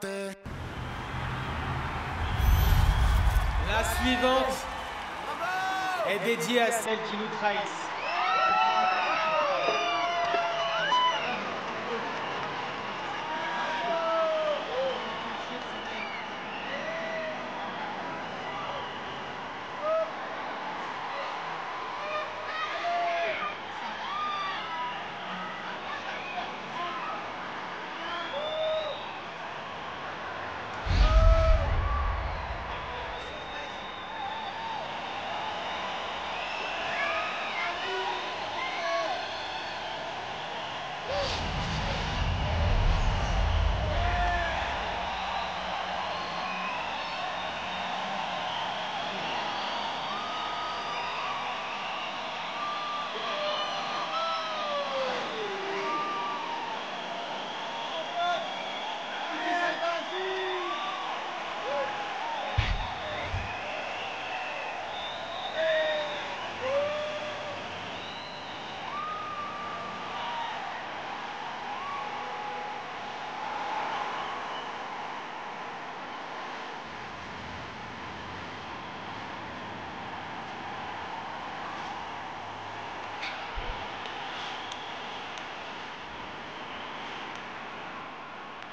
La suivante est dédiée à celles qui nous trahissent.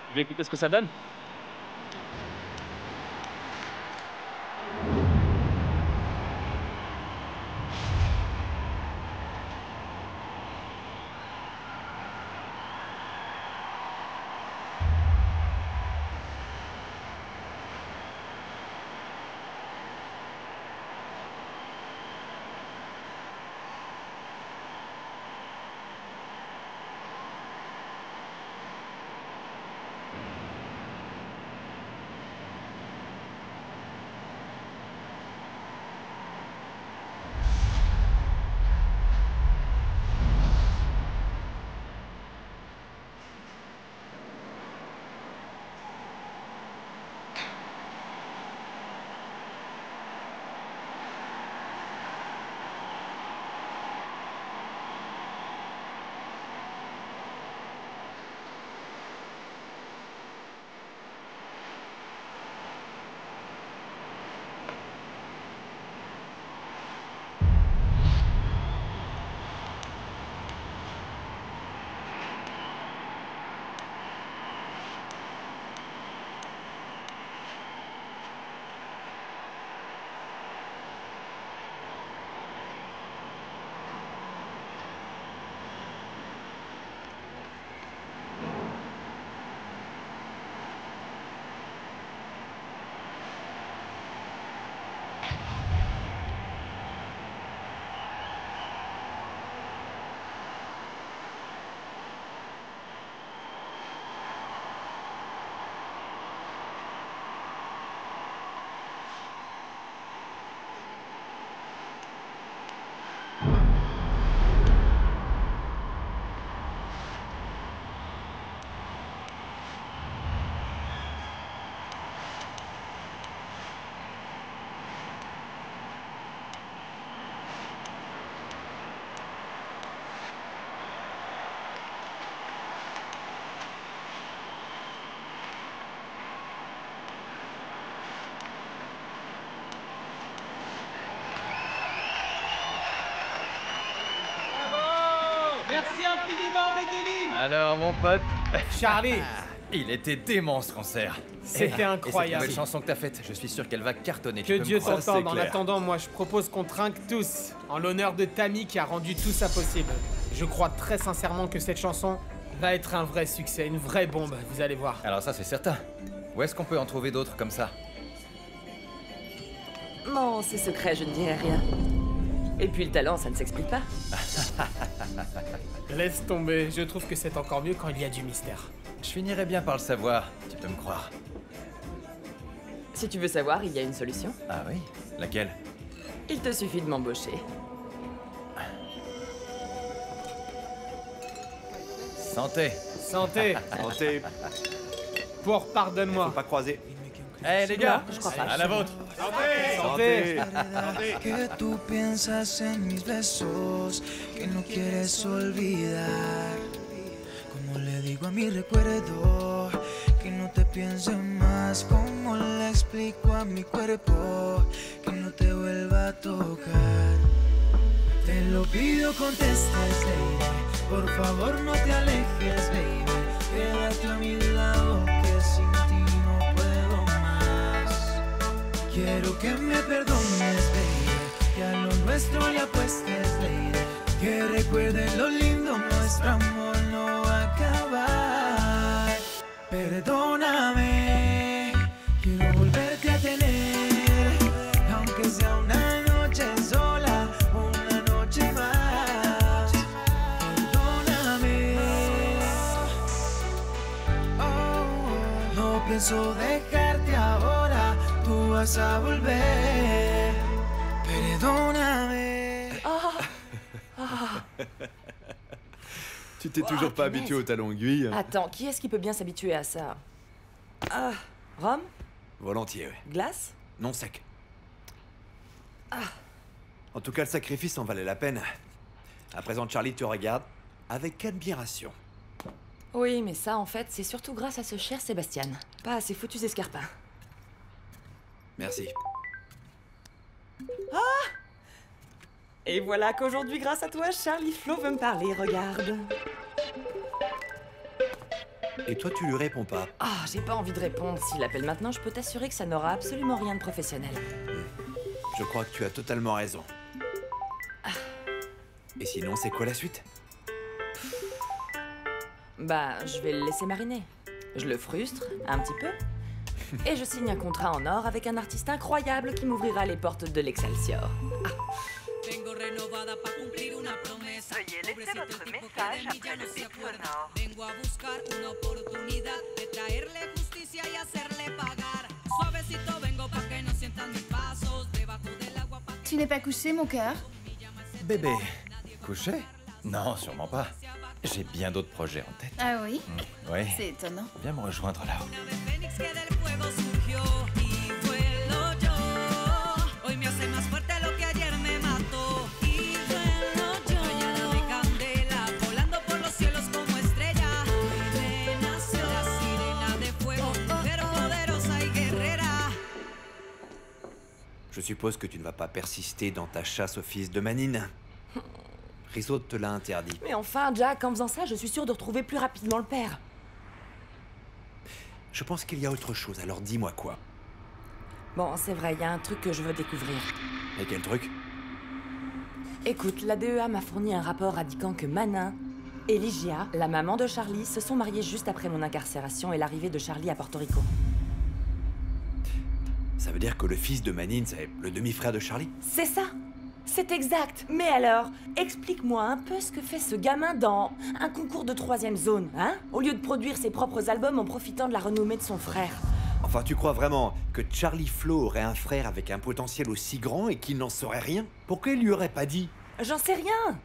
Tu veux écouter ce que ça donne? Merci infiniment, Medellin. Alors, mon pote, Charlie, il était dément ce concert. c'était Et cette incroyable. nouvelle chanson que t'as faite, je suis sûr qu'elle va cartonner. Que tu peux me Dieu croire. t'entende. C'est En clair. attendant, moi, je propose qu'on trinque tous, en l'honneur de Tammy qui a rendu tout ça possible. Je crois très sincèrement que cette chanson va être un vrai succès, une vraie bombe, vous allez voir. Alors ça, c'est certain. Où est-ce qu'on peut en trouver d'autres comme ça? Non, c'est secret, je ne dirai rien. Et puis le talent, ça ne s'explique pas. Laisse tomber, je trouve que c'est encore mieux quand il y a du mystère. Je finirais bien par le savoir, tu peux me croire. Si tu veux savoir, il y a une solution. Ah oui? Laquelle? Il te suffit de m'embaucher. Santé. Santé. Santé, Pour pardonne-moi. pas croiser. Eh les gars, je crois pas. à la vôtre. Santé. Que tú piensas en mis besos, que no quieres olvidar. Como le digo a mi recuerdo, que no te pienses más. ¿Cómo le explico a mi cuerpo que no te vuelva a tocar? Te lo pido, contestes, baby. Por favor, no te alejes, baby. Quédate a mi lado, que sin ti no puedo más. Quiero que me perdones, baby, que a lo nuestro le apuestes, lady. Que recuerdes lo lindo, nuestro amor no va a acabar. Perdóname, quiero volverte a tener, aunque sea una noche sola, una noche más. Perdóname, no pienso dejarte ahora, tú vas a volver. Perdóname. Tu t'es toujours pas habitué au talon aiguille? Attends, qui est-ce qui peut bien s'habituer à ça? Ah, rhum? Volontiers, ouais. Glace? Non sec. En tout cas, le sacrifice en valait la peine. À présent, Charlie te regarde avec admiration. Oui, mais ça, en fait, c'est surtout grâce à ce cher Sébastien. Pas à ces foutus escarpins. Merci. Et voilà qu'aujourd'hui, grâce à toi, Charlie Flo veut me parler, regarde. Et toi, tu lui réponds pas. Ah, j'ai pas envie de répondre. S'il appelle maintenant, je peux t'assurer que ça n'aura absolument rien de professionnel. Je crois que tu as totalement raison. Et sinon, c'est quoi la suite? Bah, je vais le laisser mariner. Je le frustre, un petit peu. Et je signe un contrat en or avec un artiste incroyable qui m'ouvrira les portes de l'Excelsior. Vengo renovada para cumplir una promesa. Veuillez laisser votre message après le bip sonore. Vengo a buscar una oportunidad de traerle justicia y hacerle pagar. Suavecito vengo pa' que no sientan mis pasos debajo del agua. Tu n'es pas couché, mon cœur? Bébé, couché? Non, sûrement pas. J'ai bien d'autres projets en tête. Ah oui? Ouais. C'est étonnant. Viens me rejoindre là-haut. Una vez Fénix que del fuego surgió y vuelo yo. Hoy me hace más fuerte lo que ayer me mató. Y vuelo yo. Bañada de candela, volando por los cielos como estrella. Hoy renació la sirena de fuego, mujer poderosa y guerrera. Je suppose que tu ne vas pas persister dans ta chasse au fils de Manine. Rizzo te l'a interdit. Mais enfin, Jack, en faisant ça, je suis sûre de retrouver plus rapidement le père. Je pense qu'il y a autre chose, alors dis-moi quoi. Bon, c'est vrai, il y a un truc que je veux découvrir. Et quel truc? Écoute, la DEA m'a fourni un rapport indiquant que Manin et Ligia, la maman de Charlie, se sont mariés juste après mon incarcération et l'arrivée de Charlie à Porto Rico. Ça veut dire que le fils de Manine, c'est le demi-frère de Charlie? C'est ça! C'est exact! Mais alors, explique-moi un peu ce que fait ce gamin dans un concours de 3e zone, hein? Au lieu de produire ses propres albums en profitant de la renommée de son frère. Enfin, tu crois vraiment que Charlie Flo aurait un frère avec un potentiel aussi grand et qu'il n'en saurait rien? Pourquoi il lui aurait pas dit? J'en sais rien!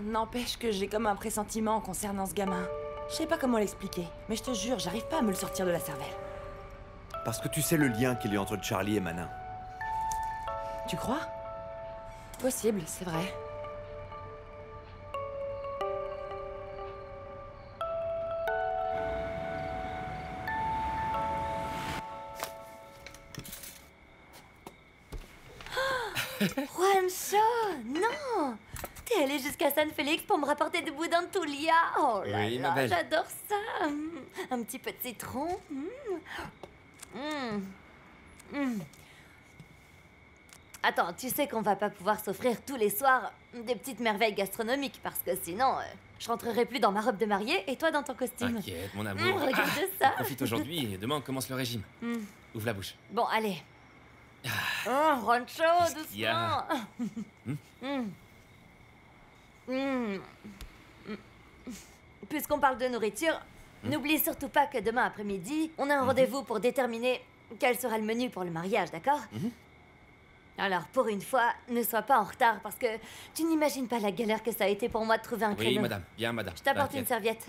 N'empêche que j'ai comme un pressentiment concernant ce gamin. Je sais pas comment l'expliquer, mais je te jure, j'arrive pas à me le sortir de la cervelle. Parce que tu sais le lien qu'il y a entre Charlie et Manin. Tu crois? Possible, c'est vrai. Juancho, non! T'es allé jusqu'à San Félix pour me rapporter du boudin de Tulia. Oh là Oui, ma là, belle. j'adore ça. Un petit peu de citron. Attends, tu sais qu'on va pas pouvoir s'offrir tous les soirs des petites merveilles gastronomiques parce que sinon, je rentrerai plus dans ma robe de mariée et toi dans ton costume. T'inquiète, mon amour. Regarde ça. Profite aujourd'hui et demain on commence le régime. Ouvre la bouche. Bon, allez. Rancho, Qu'est-ce qu'il y a doucement. Puisqu'on parle de nourriture, n'oublie surtout pas que demain après-midi, on a un rendez-vous pour déterminer quel sera le menu pour le mariage, d'accord? Alors, pour une fois, ne sois pas en retard parce que tu n'imagines pas la galère que ça a été pour moi de trouver un créneau. Oui, madame. Bien, madame. Je t'apporte une T'inquiète. serviette.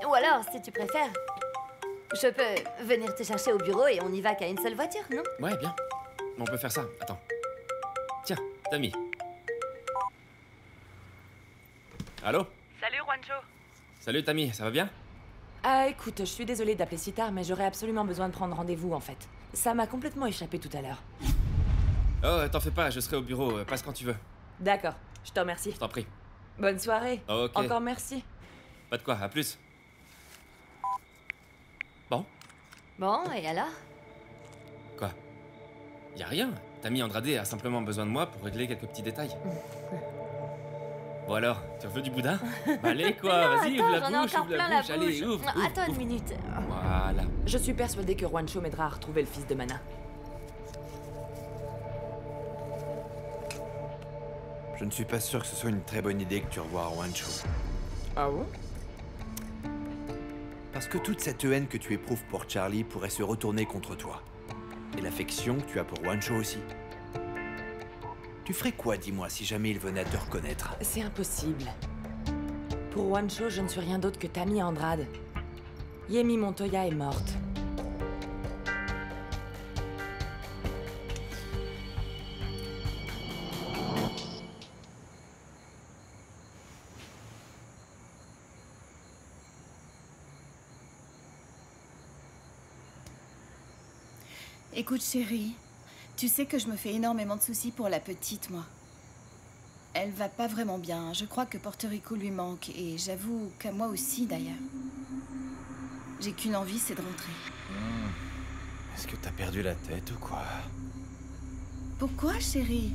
Ou alors, si tu préfères, je peux venir te chercher au bureau et on n'y va qu'à une seule voiture, non? Ouais, bien. On peut faire ça. Attends. Tiens, Tammy. Allô? Salut Juancho. Salut Tammy, ça va bien? Ah, écoute, je suis désolée d'appeler si tard, mais j'aurais absolument besoin de prendre rendez-vous, en fait. Ça m'a complètement échappé tout à l'heure. Oh, t'en fais pas, je serai au bureau, passe quand tu veux. D'accord, je te remercie. Je t'en prie. Bonne soirée. Ok. Encore merci. Pas de quoi, à plus. Bon, Bon, et alors? quoi? Y a rien. Tammy Andrade a simplement besoin de moi pour régler quelques petits détails. Bon alors, tu veux du boudin? Bah, allez quoi, Non, vas-y, attends, ouvre la j'en ai bouche, encore ouvre la plein bouche, la allez, bouche. ouvre, Attends ouvre. une minute. Voilà. Je suis persuadée que Juancho m'aidera à retrouver le fils de Mana. Je ne suis pas sûr que ce soit une très bonne idée que tu revoies Juancho. Ah bon? Parce que toute cette haine que tu éprouves pour Charlie pourrait se retourner contre toi. Et l'affection que tu as pour Juancho aussi. Tu ferais quoi, dis-moi, si jamais il venait à te reconnaître? C'est impossible. Pour Juancho, je ne suis rien d'autre que Tammy Andrade. Yemi Montoya est morte. Écoute chérie, tu sais que je me fais énormément de soucis pour la petite, moi. Elle va pas vraiment bien, je crois que Porto Rico lui manque, et j'avoue qu'à moi aussi d'ailleurs. J'ai qu'une envie, c'est de rentrer. Est-ce que t'as perdu la tête ou quoi? Pourquoi chérie?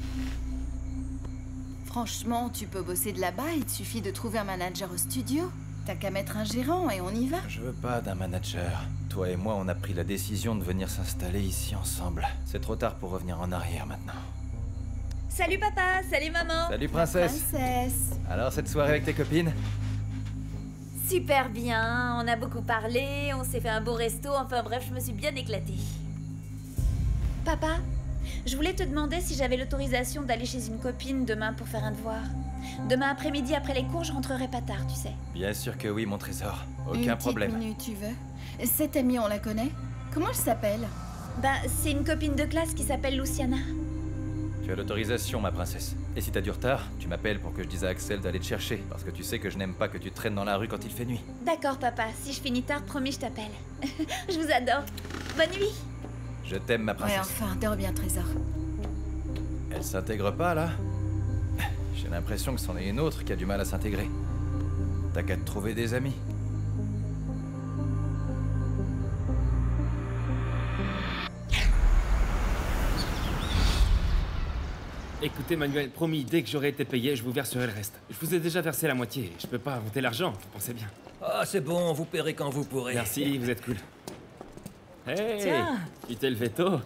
Franchement, tu peux bosser de là-bas, il te suffit de trouver un manager au studio. T'as qu'à mettre un gérant et on y va. Je veux pas d'un manager. Toi et moi, on a pris la décision de venir s'installer ici ensemble. C'est trop tard pour revenir en arrière maintenant. Salut papa, salut maman. Salut princesse. Princesse. Alors cette soirée avec tes copines? Super bien, on a beaucoup parlé, on s'est fait un beau resto, enfin bref, je me suis bien éclatée. Papa, je voulais te demander si j'avais l'autorisation d'aller chez une copine demain pour faire un devoir. Demain après-midi, après les cours, je rentrerai pas tard, tu sais. Bien sûr que oui, mon trésor. Une Aucun petite problème. minute, tu veux? Cette amie, on la connaît? Comment elle s'appelle? Bah, c'est une copine de classe qui s'appelle Luciana. Tu as l'autorisation, ma princesse. Et si t'as du retard, tu m'appelles pour que je dise à Axel d'aller te chercher. Parce que tu sais que je n'aime pas que tu traînes dans la rue quand il fait nuit. D'accord papa, si je finis tard, promis, je t'appelle. Je vous adore. Bonne nuit. Je t'aime, ma Ouais, princesse. enfin, dors bien, trésor. Elle s'intègre pas, là? J'ai l'impression que c'en est une autre qui a du mal à s'intégrer. T'as qu'à te trouver des amis. Écoutez Manuel, promis, dès que j'aurai été payé, je vous verserai le reste. Je vous ai déjà versé la moitié, je peux pas inventer l'argent, vous pensez bien. Ah, c'est bon, vous paierez quand vous pourrez. Merci, vous êtes cool. Hey, Tiens. tu t'es levé tôt.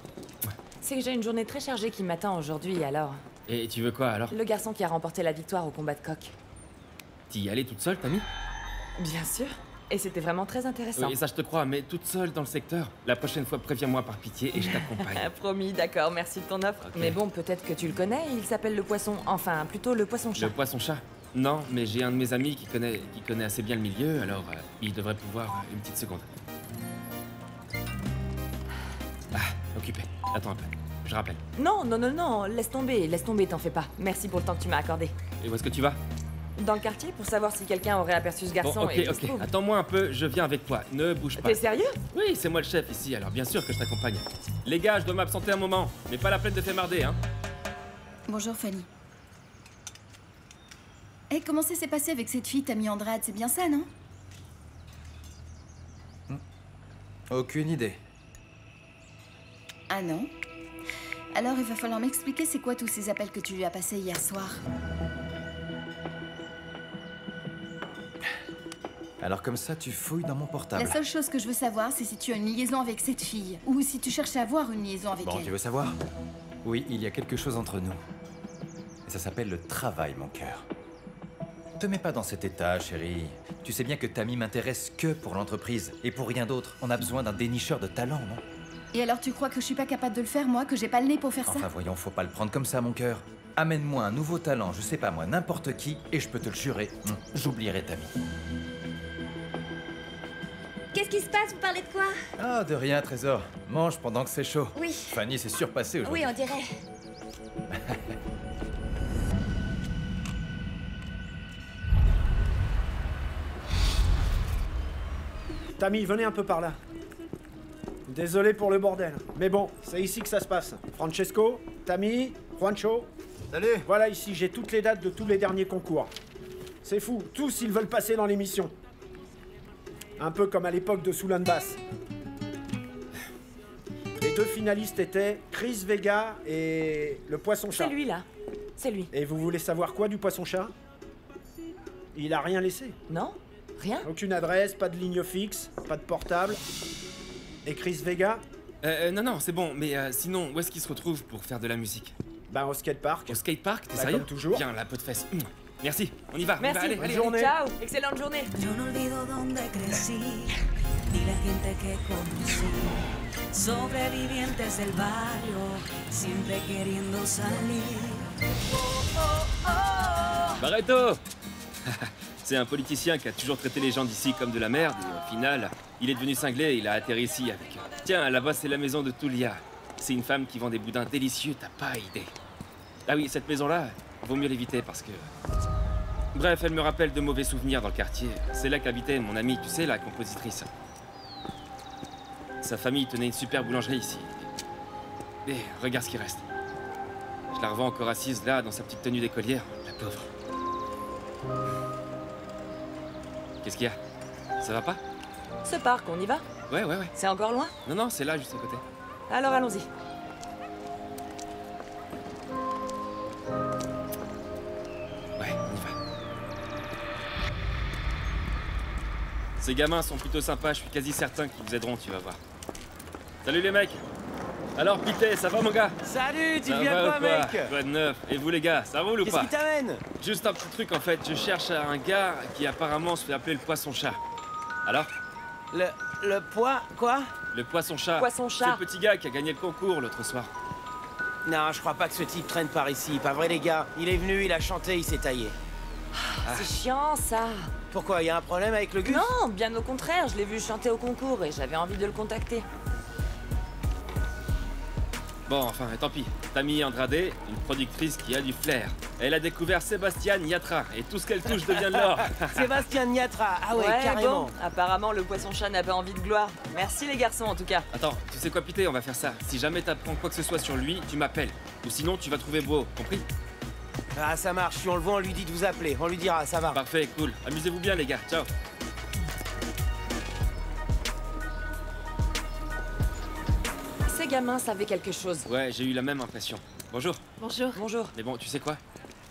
C'est que j'ai une journée très chargée qui m'attend aujourd'hui, alors. Et tu veux quoi alors? Le garçon qui a remporté la victoire au combat de coq. T'y y allais toute seule, Tammy? Bien sûr. Et c'était vraiment très intéressant. Oui, ça je te crois, mais toute seule dans le secteur. La prochaine fois, préviens-moi par pitié et je t'accompagne. Promis, d'accord, merci de ton offre. Ok. Mais bon, peut-être que tu le connais, il s'appelle le poisson... Enfin, plutôt le poisson-chat. Le poisson-chat? Non, mais j'ai un de mes amis qui connaît assez bien le milieu, alors il devrait pouvoir... Une petite seconde. Ah, occupé. Attends un peu. Je rappelle. Non, non, non, non, laisse tomber, t'en fais pas. Merci pour le temps que tu m'as accordé. Et où est-ce que tu vas? Dans le quartier, pour savoir si quelqu'un aurait aperçu ce garçon Bon, ok, et tout se ok. trouve. Attends-moi un peu, je viens avec toi. Ne bouge pas. T'es sérieux? Oui, c'est moi le chef ici, alors bien sûr que je t'accompagne. Les gars, je dois m'absenter un moment, mais pas la peine de fémarder, hein. Bonjour Fanny. Et comment ça s'est passé avec cette fille, Tammy Andrade? C'est bien ça, non? Aucune idée. Ah non? Alors il va falloir m'expliquer c'est quoi tous ces appels que tu lui as passés hier soir. Alors comme ça, tu fouilles dans mon portable. La seule chose que je veux savoir, c'est si tu as une liaison avec cette fille. Ou si tu cherches à avoir une liaison avec Bon, elle. tu veux savoir? Oui, il y a quelque chose entre nous. Et ça s'appelle le travail, mon cœur. Te mets pas dans cet état, chérie. Tu sais bien que Tammy m'intéresse que pour l'entreprise. Et pour rien d'autre. On a besoin d'un dénicheur de talent, non? Et alors tu crois que je suis pas capable de le faire, moi? Que j'ai pas le nez pour faire Enfin, ça? voyons, faut pas le prendre comme ça, mon cœur. Amène-moi un nouveau talent, je sais pas moi, n'importe qui, et je peux te le jurer, j'oublierai Tammy. Qu'est-ce qui se passe? Vous parlez de quoi? Ah, de rien, trésor. Mange pendant que c'est chaud. Oui. Fanny s'est surpassée aujourd'hui. Oui, on dirait. Tammy, venez un peu par là. Désolé pour le bordel. Mais bon, c'est ici que ça se passe. Francesco, Tammy, Juancho. Salut. Voilà ici, j'ai toutes les dates de tous les derniers concours. C'est fou, tous ils veulent passer dans l'émission. Un peu comme à l'époque de Soulan Bass. Les 2 finalistes étaient Chris Vega et le poisson-chat. C'est lui, là. C'est lui. Et vous voulez savoir quoi du poisson-chat? Il a rien laissé. Non? Rien? Aucune adresse, pas de ligne fixe, pas de portable. Et Chris Vega? Non, c'est bon, mais sinon, où est-ce qu'il se retrouve pour faire de la musique? Ben, au skatepark. Au skatepark, t'es Bah, sérieux? comme toujours. Bien, la peau de fesse. Merci, on y va. Merci, allez, bonne allez, journée. allez. Ciao, excellente journée. Yo no olvido donde crecí, ni la gente que conocí. Sobrevivientes del barrio, siempre queriendo salir. Barreto. C'est un politicien qui a toujours traité les gens d'ici comme de la merde, et au final, il est devenu cinglé et il a atterri ici avec... Tiens, là-bas, c'est la maison de Tulia. C'est une femme qui vend des boudins délicieux, t'as pas idée. Ah oui, cette maison-là, vaut mieux l'éviter parce que... Bref, elle me rappelle de mauvais souvenirs dans le quartier. C'est là qu'habitait mon amie, tu sais, la compositrice. Sa famille tenait une super boulangerie ici. Et regarde ce qui reste. Je la revois encore assise là, dans sa petite tenue d'écolière, la pauvre. Qu'est-ce qu'il y a? Ça va pas? Ce parc, on y va? Ouais. C'est encore loin? Non, c'est là, juste à côté. Alors allons-y. Ouais, on y va. Ces gamins sont plutôt sympas, je suis quasi certain qu'ils vous aideront, tu vas voir. Salut les mecs! Alors Pité, ça va mon gars? Salut, tu Ça viens va quoi ou quoi? mec? Quoi de neuf? Et vous les gars, ça roule ou Qu'est-ce pas? qui t'amène? Juste un petit truc en fait, je cherche un gars qui apparemment se fait appeler le poisson-chat. Alors? Le poids, quoi? Le poisson-chat. Poisson-chat. C'est le petit gars qui a gagné le concours l'autre soir. Non, je crois pas que ce type traîne par ici, pas vrai les gars? Il est venu, il a chanté, il s'est taillé. C'est chiant, ça. Pourquoi, y a un problème avec le Gus? Non, bien au contraire, je l'ai vu chanter au concours et j'avais envie de le contacter. Bon, enfin, tant pis. Tammy Andrade, une productrice qui a du flair. Elle a découvert Sébastien Yatra et tout ce qu'elle touche devient de l'or. Sébastien Yatra, ah ouais, carrément. Bon, apparemment, le poisson-chat n'a pas envie de gloire. Merci les garçons, en tout cas. Attends, tu sais quoi, Pité, on va faire ça. Si jamais t'apprends quoi que ce soit sur lui, tu m'appelles. Ou sinon, tu vas trouver Beau, compris? Ah, ça marche, si on le voit, on lui dit de vous appeler. On lui dira, ça va. Parfait, cool. Amusez-vous bien, les gars. Ciao. Ces gamins savaient quelque chose. Ouais, j'ai eu la même impression. Bonjour. Bonjour. Bonjour. Mais bon, tu sais quoi?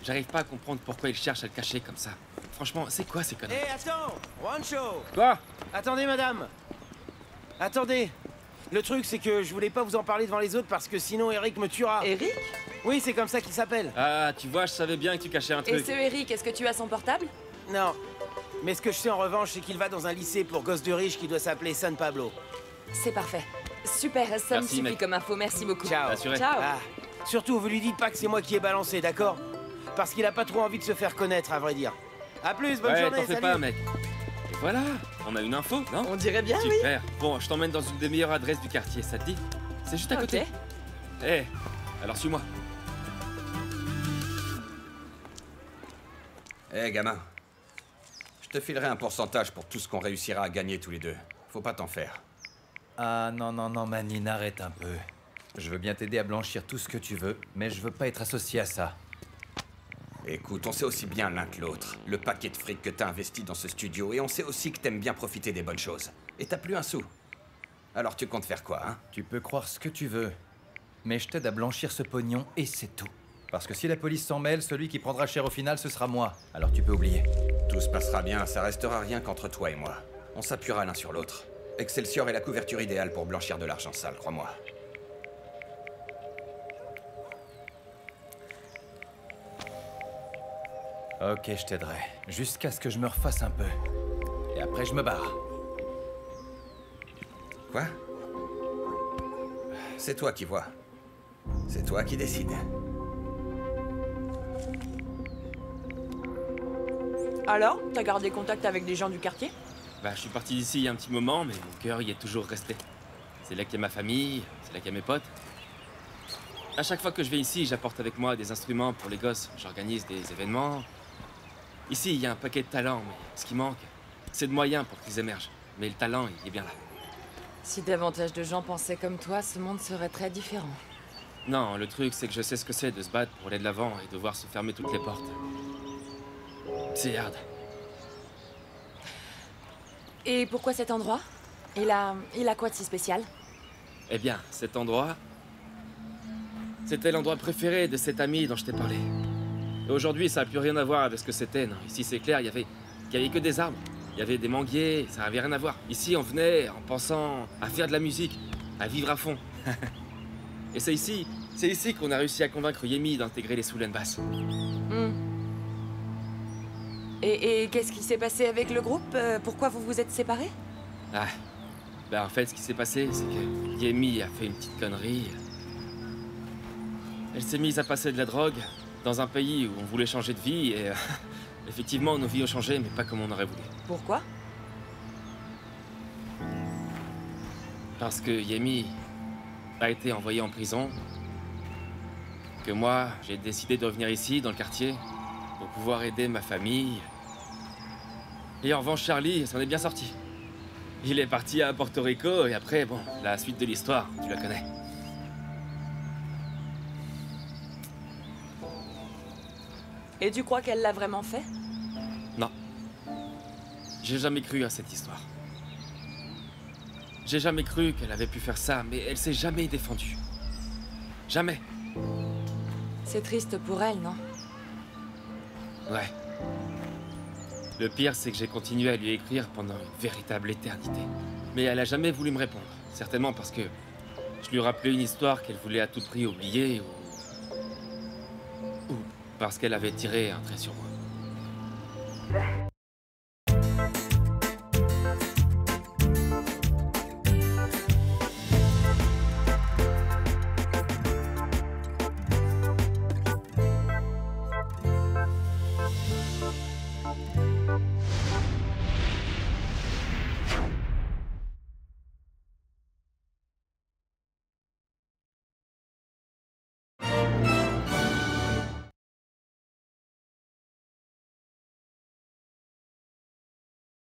J'arrive pas à comprendre pourquoi ils cherchent à le cacher comme ça. Franchement, c'est quoi ces conneries? Hé, attends, Juancho! Quoi? Attendez, madame. Attendez. Le truc, c'est que je voulais pas vous en parler devant les autres parce que sinon Eric me tuera. Eric? Oui, c'est comme ça qu'il s'appelle. Ah, tu vois, je savais bien que tu cachais un Et truc. ce Eric, est-ce que tu as son portable? Non. Mais ce que je sais en revanche, c'est qu'il va dans un lycée pour gosses de riches qui doit s'appeler San Pablo. C'est parfait. Super, ça me Merci, suffit mec. comme info, merci beaucoup. Ciao. Assuré. Ciao. Ah, surtout, vous lui dites pas que c'est moi qui ai balancé, d'accord? Parce qu'il a pas trop envie de se faire connaître, à vrai dire. A plus, bonne Ouais, journée, t'en fais salut. pas, mec. Et voilà, on a une info, non? On dirait bien, oui. Super. Bon, je t'emmène dans une des meilleures adresses du quartier, ça te dit? C'est juste à côté. Ok. Eh, alors suis-moi. Eh, gamin. Je te filerai un pourcentage pour tout ce qu'on réussira à gagner tous les deux. Faut pas t'en faire. Ah non, Manine, arrête un peu. Je veux bien t'aider à blanchir tout ce que tu veux, mais je veux pas être associé à ça. Écoute, on sait aussi bien l'un que l'autre le paquet de fric que t'as investi dans ce studio, et on sait aussi que t'aimes bien profiter des bonnes choses. Et t'as plus un sou. Alors tu comptes faire quoi, hein? Tu peux croire ce que tu veux, mais je t'aide à blanchir ce pognon et c'est tout. Parce que si la police s'en mêle, celui qui prendra cher au final, ce sera moi. Alors tu peux oublier. Tout se passera bien, ça restera rien qu'entre toi et moi. On s'appuiera l'un sur l'autre. Excelsior est la couverture idéale pour blanchir de l'argent sale, crois-moi. Ok, je t'aiderai. Jusqu'à ce que je me refasse un peu. Et après, je me barre. Quoi? C'est toi qui vois. C'est toi qui décides. Alors, t'as gardé contact avec des gens du quartier? Bah, je suis parti d'ici il y a un petit moment, mais mon cœur y est toujours resté. C'est là qu'il y a ma famille, c'est là qu'il y a mes potes. À chaque fois que je vais ici, j'apporte avec moi des instruments pour les gosses. J'organise des événements. Ici, il y a un paquet de talents, mais ce qui manque, c'est de moyens pour qu'ils émergent. Mais le talent, il est bien là. Si davantage de gens pensaient comme toi, ce monde serait très différent. Non, le truc, c'est que je sais ce que c'est de se battre pour aller de l'avant et devoir se fermer toutes les portes. C'est hard. Et pourquoi cet endroit? Il a quoi de si spécial? Eh bien, cet endroit... C'était l'endroit préféré de cet ami dont je t'ai parlé. Et aujourd'hui, ça n'a plus rien à voir avec ce que c'était, non. Ici, c'est clair, il y avait que des arbres. Il y avait des manguiers, ça n'avait rien à voir. Ici, on venait en pensant à faire de la musique, à vivre à fond. Et c'est ici qu'on a réussi à convaincre Yemi d'intégrer les Soulen Bass. Et qu'est-ce qui s'est passé avec le groupe? Pourquoi vous vous êtes séparés? Ah, ben en fait, ce qui s'est passé, c'est que Yemi a fait une petite connerie. Elle s'est mise à passer de la drogue dans un pays où on voulait changer de vie et... effectivement, nos vies ont changé, mais pas comme on aurait voulu. Pourquoi? Parce que Yemi a été envoyé en prison, que moi, j'ai décidé de revenir ici, dans le quartier, pour pouvoir aider ma famille. Et en revanche, Charlie s'en est bien sorti. Il est parti à Porto Rico, et après, bon, la suite de l'histoire, tu la connais. Et tu crois qu'elle l'a vraiment fait? Non. J'ai jamais cru à cette histoire. J'ai jamais cru qu'elle avait pu faire ça, mais elle s'est jamais défendue. Jamais. C'est triste pour elle, non? Ouais. Le pire, c'est que j'ai continué à lui écrire pendant une véritable éternité. Mais elle a jamais voulu me répondre. Certainement parce que je lui rappelais une histoire qu'elle voulait à tout prix oublier ou parce qu'elle avait tiré un trait sur moi.